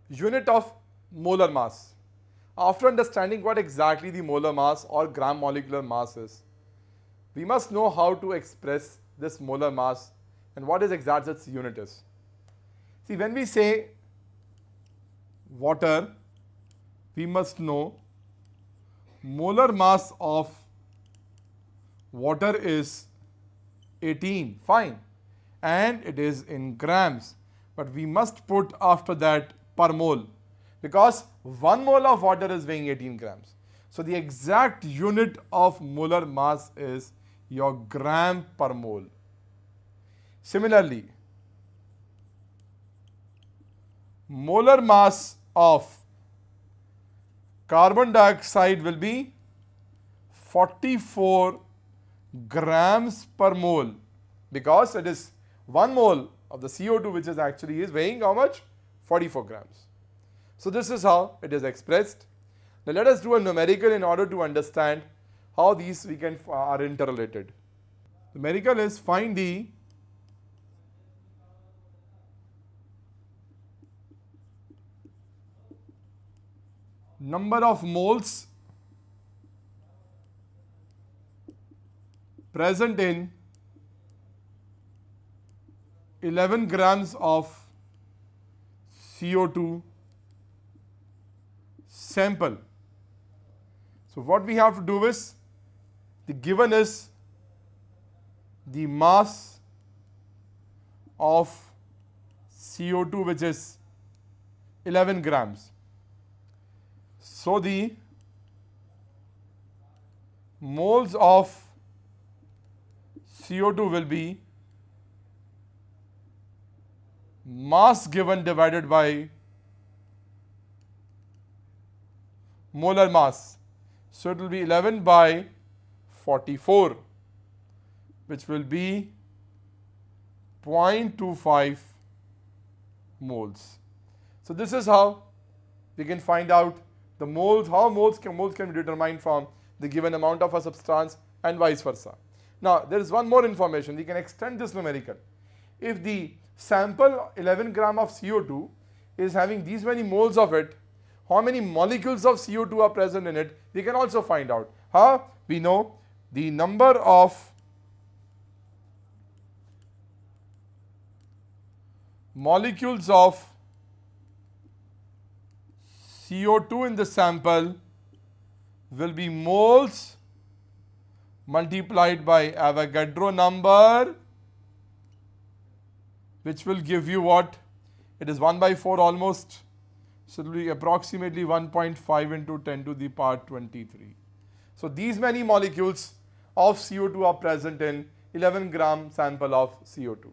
Unit of molar mass. After understanding what exactly the molar mass or gram molecular mass is, we must know how to express this molar mass and what is exact its unit is. See, when we say water, we must know molar mass of water is 18, fine, and it is in grams, but we must put after that per mole, because 1 mole of water is weighing 18 grams. So the exact unit of molar mass is your gram per mole. Similarly, molar mass of carbon dioxide will be 44 grams per mole, because it is 1 mole of the CO2 which is actually weighing how much? 44 grams. So this is how it is expressed. Now let us do a numerical in order to understand how these are interrelated. Numerical is find the number of moles present in 11 grams of CO2 sample. So what we have to do is, the given is the mass of CO2 which is 11 grams. So the moles of CO2 will be mass given divided by molar mass. So it will be 11 by 44, which will be 0.25 moles. So this is how we can find out the moles, how moles can be determined from the given amount of a substance and vice versa. Now there is one more information, we can extend this numerical. If the sample 11 gram of CO2 is having these many moles of it, how many molecules of CO2 are present in it, we can also find out. How? We know the number of molecules of CO2 in the sample will be moles multiplied by Avogadro number, which will give you what? It is 1 by 4 almost. So it will be approximately 1.5 into 10 to the power 23. So these many molecules of CO2 are present in 11 gram sample of CO2.